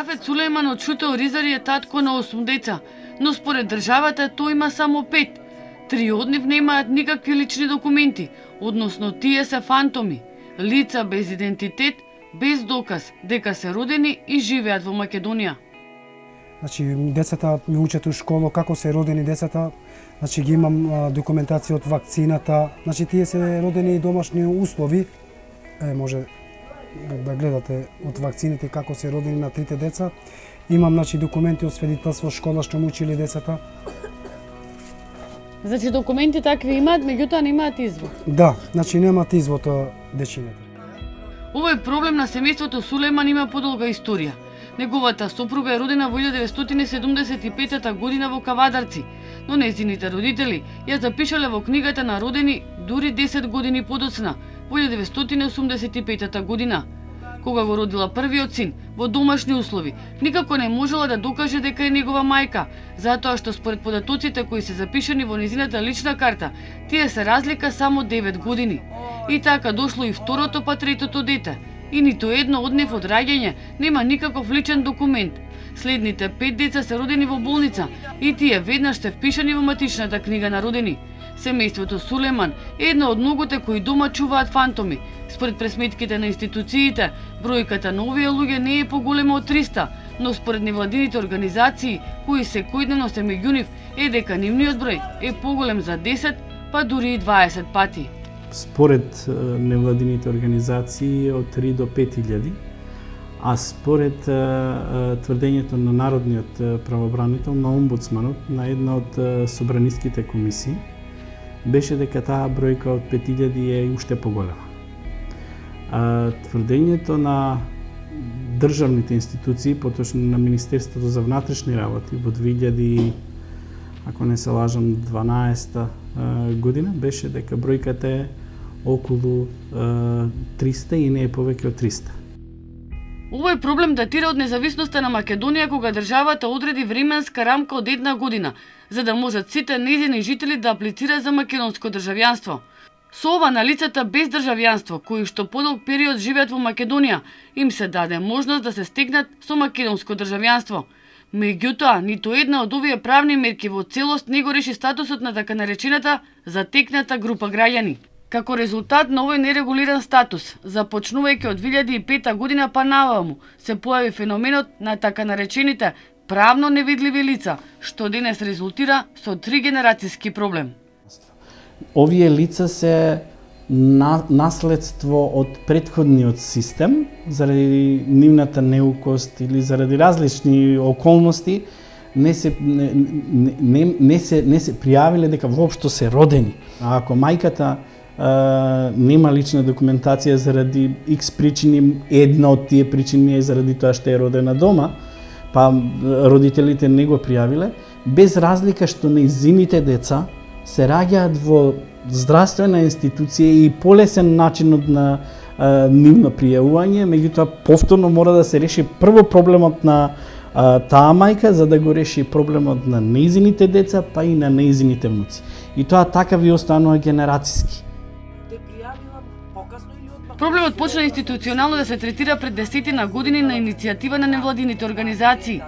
Јафет Сулејман од Шуте Оризари е татко на 8 деца, но според државата тој има само 5. 3 од нив немаат никакви лични документи, односно тие се фантоми, лица без идентитет, без доказ дека се родени и живеат во Македонија. Значи, децата ми учат у школа како се родени децата. Значи, ги имам документација од вакцината. Значи, тие се родени домашни услови. Може да гледате од вакцините како се родени на трите деца. Имам, значи, документи од свидетелство школа што му учили децата. Значи, документи такви имаат, меѓутоа немаат извод. Да, значи немаат извод дечината. Овој проблем на семејството Сулејман има подолга историја. Неговата сопруга е родена во 1975 година во Кавадарци, но нејзините родители ја запишале во книгата на родени дури 10 години подоцна, во 1985 година. Кога го родила првиот син во домашни услови, никако не можела да докаже дека е негова мајка, затоа што според податоците кои се запишани во незината лична карта, тие се разлика само 9 години. И така дошло и второто па третото дете. И ниту едно од нив од раѓање нема никаков личен документ. Следните 5 деца се родени во болница и тие веднаш се впишани во матичната книга на родени. Семејството Сулејман е едно од многуте кои дома чуваат фантоми. Според пресметките на институциите, бројката на овие луѓе не е поголема од 300, но според невладините организации, кои секојдневно се меѓу нив, е дека нивниот број е поголем за 10, па дури и 20 пати. Според невладините организации од 3 до 5000, а според тврдењето на Народниот правобранител, на омбудсманот, на една од собраниските комисии, беше дека таа бројка од 5000 е уште поголема. Тврдењето на државните институции, поточно на Министерството за внатрешни работи во 2000, ако не се лажам, 12 година, беше дека бројката е околу 300 и не е повеќе од 300. Овој проблем датира од независноста на Македонија, кога државата одреди временска рамка од 1 година, за да можат сите нејзини жители да аплицираат за македонско државјанство. Со ова на лицата без државјанство, кои што подолг период живеат во Македонија, им се даде можност да се стекнат со македонско државјанство. Меѓутоа, ниту една од овие правни мерки во целост не го реши статусот на така наречената затекната група граѓани. Како резултат на овој нерегулиран статус, започнувајќи од 2005 година па наваму, се појави феноменот на така наречените правно невидливи лица, што денес резултира со 3 генерацијски проблем. Овие лица се наследство од претходниот систем, заради нивната неукост или заради различни околности, не се пријавиле дека воопшто се родени. А ако мајката нема лична документација заради X причини, една од тие причини е заради тоа што е родена дома, па родителите не го пријавиле, без разлика што нејзините деца се раѓаат во здравствена институција и полесен начинот на нивно пријавување, меѓутоа повторно мора да се реши прво проблемот на таа мајка, за да го реши проблемот на нејзините деца, па и на нејзините внуци. И тоа така ви останува генерацијски. Проблемот почна институционално да се третира пред десетина години на иницијатива на невладините организации.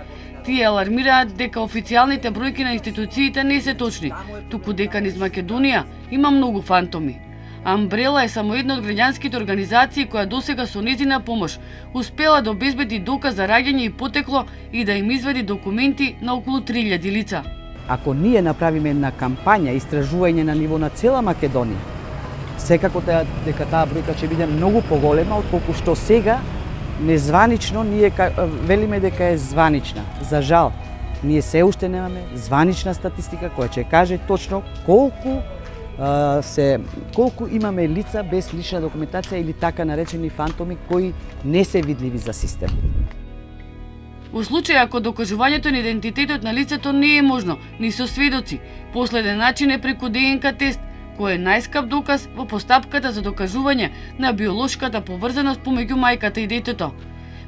Тие алармираат дека официјалните бројки на институциите не се точни, туку дека низ Македонија има многу фантоми. Амбрела е само една од граѓанските организации која досега со нејзина помош успела да обезбеди доказ за раѓање и потекло и да им изведи документи на околу 3000 лица. Ако ние направиме една кампања, истражување на ниво на цела Македонија, секако дека таа бројка ќе биде многу поголема отколку што сега незванично ние велиме дека е званична. За жал, ние се уште немаме званична статистика која ќе каже точно колку имаме лица без лична документација или така наречени фантоми кои не се видливи за систем. Во случај ако докажувањето на идентитетот на лицето не е можно ни со сведоци, последен начин е преку ДНК тест, кој е најскап доказ во постапката за докажување на биолошката поврзаност помеѓу мајката и детето.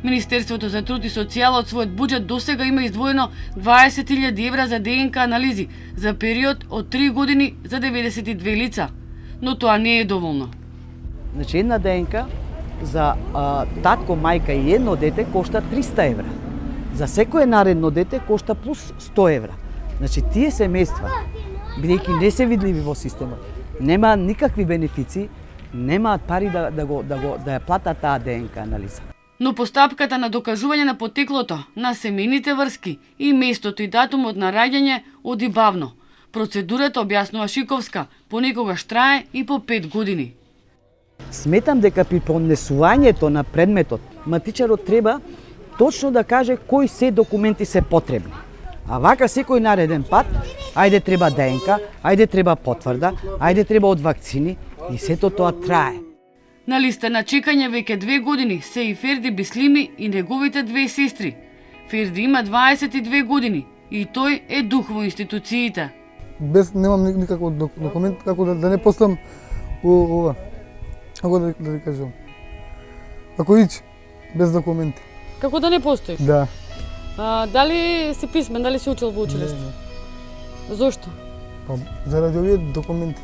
Министерството за труд и социјала од својот буџет досега има издвоено 20.000 евра за ДНК анализи за период од 3 години за 92 лица, но тоа не е доволно. Значи една ДНК за татко, мајка и едно дете кошта 300 евра. За секое наредно дете кошта плюс 100 евра. Значи тие семејства, бидејќи не се видливи во системот, немаат никакви бенефици, немаат пари да ја платат таа ДНК анализа. Но постапката на докажување на потеклото на семејните врски и местото и датумот на раѓање оди бавно. Процедурата, објаснува Шиковска, понекогаш трае и по 5 години. Сметам дека при поднесувањето на предметот, матичарот треба точно да каже кои се документи се потребни. А вака секој нареден пат, ајде треба ДНК, ајде треба потврда, ајде треба од вакцини и сето тоа трае. На листа на чекање веќе 2 години се и Ферди Бислими и неговите 2 сестри. Ферди има 22 години и тој е дух во институциите. Без немам никаков документ како да не постам ова. Како да ви кажам. Ако ич без документи. Како да не постоиш? Да. Дали си писмен, дали си учил во училиште? Зошто? Па заради овие документи.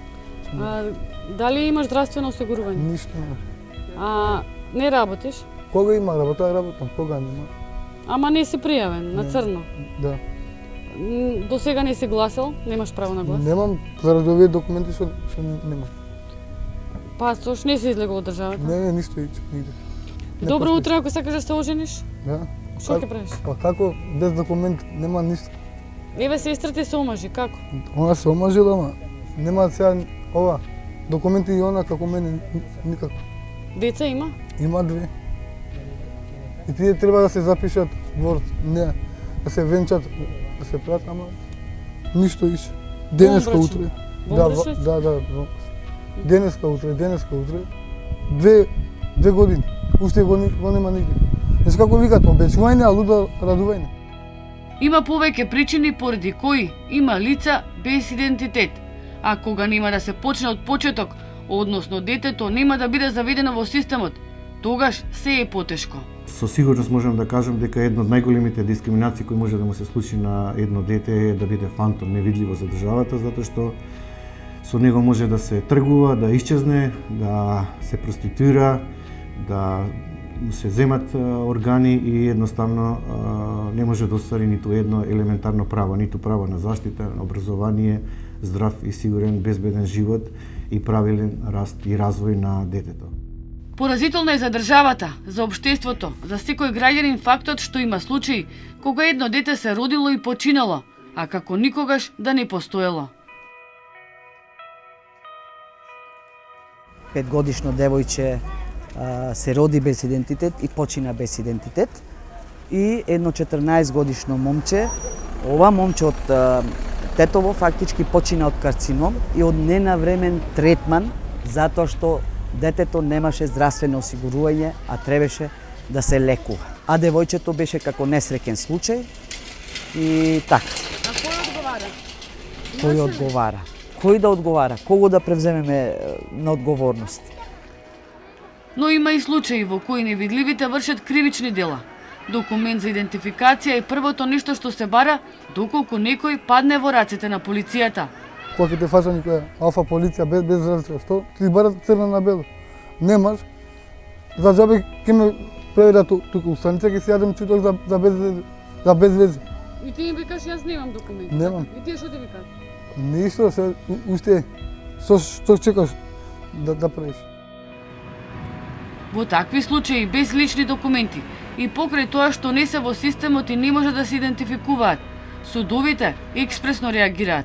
Дали имаш здравствено осигурување? Ништо нема. Не работиш? Кога има работа, работам, кога нема. Ама не си пријавен на црно. Да. До сега не си гласал, немаш право на глас. Немам заради овие документи што немам. Па сош не си излегол од државата. Не, ништо ич, нигде. Добро утро, ако сакаш да се ожениш? Да. Што ќе правиш? Па како без документ нема ништо. Еве сестрата се омажи, како? Она се омажила, ама нема сега ова документи и она како мене никако. Деца има? Има 2. И тие треба да се запишат во не, да се венчат, да се прат, ама ништо иш. Денеска утре. Да. Денеска утре. 2 години. Уште го нема нигде. Знаеш како викат, обечување, а лудо радување. Има повеќе причини поради кои има лица без идентитет, а кога нема да се почне од почеток, односно детето нема да биде заведено во системот, тогаш се е потешко. Со сигурност можам да кажам дека една од најголемите дискриминации кои може да му се случи на едно дете е да биде фантом, невидливо за државата, затоа што со него може да се тргува, да исчезне, да се проституира, да се земат органи и едноставно не може да оствари ниту едно елементарно право, ниту право на заштита, на образование, здрав и сигурен, безбеден живот и правилен раст и развој на детето. Поразително е за државата, за општеството, за секој граѓанин фактот што има случаи кога едно дете се родило и починало, а како никогаш да не постоело. 5-годишно девојче се роди без идентитет и почина без идентитет. И едно 14-годишно момче, ова момче од тетово фактички почина од карцином и од ненавремен третман затоа што детето немаше здравствено осигурување, а требаше да се лекува. А девојчето беше како несреќен случај и така. А кој одговара? Кој одговара? Кој да одговара? Кого да превземеме на одговорност? Но има и случаи во кои невидливите вршат кривични дела. Документ за идентификација е првото нешто што се бара доколку некој падне во рацете на полицијата. Кога ќе те фаќа некоја алфа полиција без разлика, што ти барат црно на бело. Немаш, за џабе ќе ме преверат тука у станица, ќе си јадам чуток за без вези. И ти им викаш јас немам документи. Немам. И тие што ти викаат? Ништо, се уште што чекаш да правиш. Во такви случаи без лични документи и покрај тоа што не се во системот и не може да се идентификуваат, судовите експресно реагираат.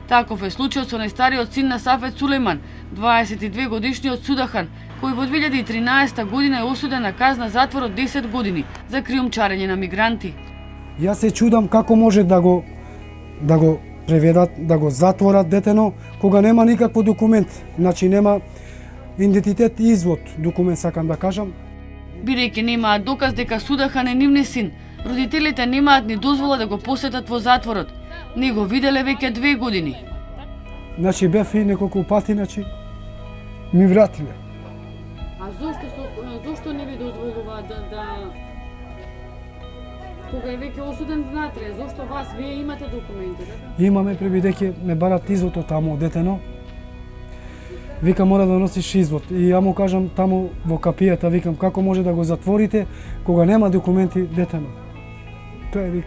Таков е случајот со најстариот син на Сафет Сулејман, 22 годишниот Судахан, кој во 2013 година е осуден на казна затвор од 10 години за криумчарење на мигранти. Јас се чудам како може да го преведат, да го затворат детено, кога нема никакво документ, значи нема идентитет и извод, документ сакам да кажам. Бидејќи немаат доказ дека Судахан е нивниот син, родителите немаат ни дозвола да го посетат во затворот. Не го виделе веќе 2 години. Значи бев и неколку пати, значи ми вратиле. А зошто не ви дозволуваат да кога е веќе осуден внатре, зошто вас вие имате документи, така? Имаме пребидејќи ме барат извод од таму детено. Вика мора да носиш извод и ја му кажам таму во капијата, викам како може да го затворите кога нема документи детено. Тоа е вик.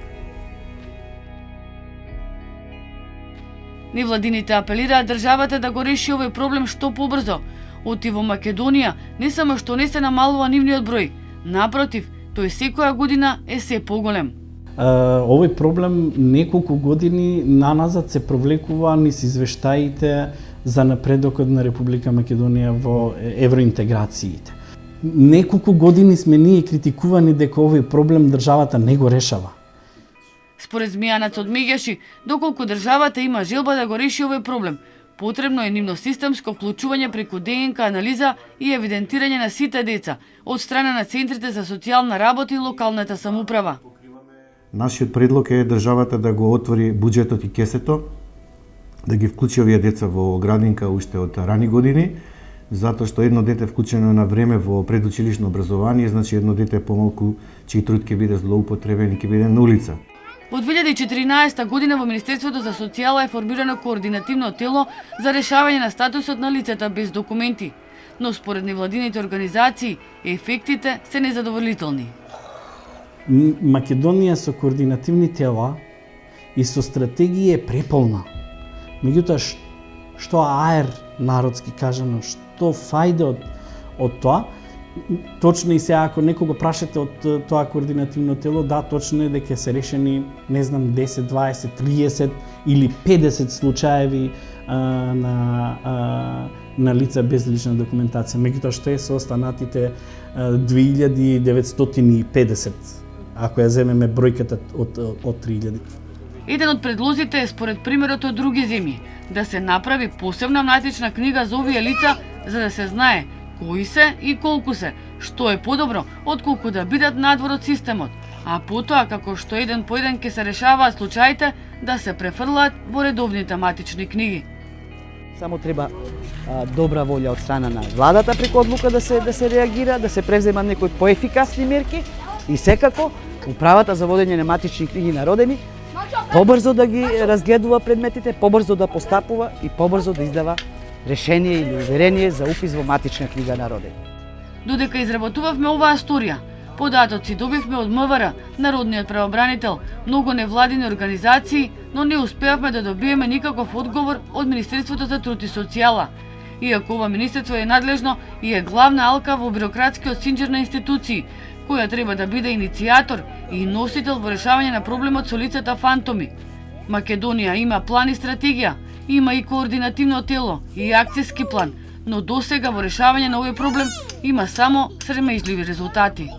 Невладините апелираат државата да го реши овој проблем што побрзо. Оти во Македонија не само што не се намалува нивниот број, напротив, тој секоја година е се поголем. Овој проблем неколку години наназад се провлекува низ извештаите за напредокот на Република Македонија во евроинтеграциите. Неколку години сме ние критикувани дека овој проблем државата не го решава. Според Змијанац одмеѓаши, доколку државата има желба да го реши овој проблем, потребно е нивно системско вклучување преку ДНК анализа и евидентирање на сите деца од страна на центрите за социјална работа и локалната самоуправа. Нашиот предлог е државата да го отвори буџетот и кесето, да ги вклучи овие деца во градинка уште од рани години, затоа што едно дете вклучено на време во предучилишно образование, значи едно дете помалку чиј труд ќе биде злоупотребен и ќе биде на улица. Во 2014 година во Министерството за социјала е формирано координативно тело за решавање на статусот на лицата без документи, но според невладините организации ефектите се незадоволителни. Македонија со координативни тела и со стратегија е преполна. Меѓутоа, што аер народски кажано, што фајде од тоа, точно и сега ако некого прашате од тоа координативно тело, да, точно е дека се решени, не знам, 10, 20, 30 или 50 случаеви на лица без лична документација. Меѓутоа, што е со останатите 2950, ако ја земеме бројката од 3000. Еден од предлозите е според примерот од други земји, да се направи посебна матична книга за овие лица, за да се знае кои се и колку се, што е подобро, отколку да бидат надвор од системот, а потоа, како што еден по еден ќе се решаваат случаите, да се префрлаат во редовните матични книги. Само треба добра волја од страна на владата преку одлука да се реагира, да се преземат некои поефикасни мерки и секако управата за водење на матични книги на родени побрзо да ги разгледува предметите, побрзо да постапува и побрзо да издава решение или уверение за упис во матична книга на родени. Додека изработувавме оваа сторија, податоци добивме од МВР, Народниот правобранител, многу невладини организации, но не успеавме да добиеме никаков одговор од Министерството за труд и социјала. Иако ова министерство е надлежно и е главна алка во бирократскиот синџир на институции, која треба да биде иницијатор и носител во решавање на проблемот со лицата фантоми. Македонија има план и стратегија, има и координативно тело и акцијски план, но досега во решавање на овој проблем има само срамежливи резултати.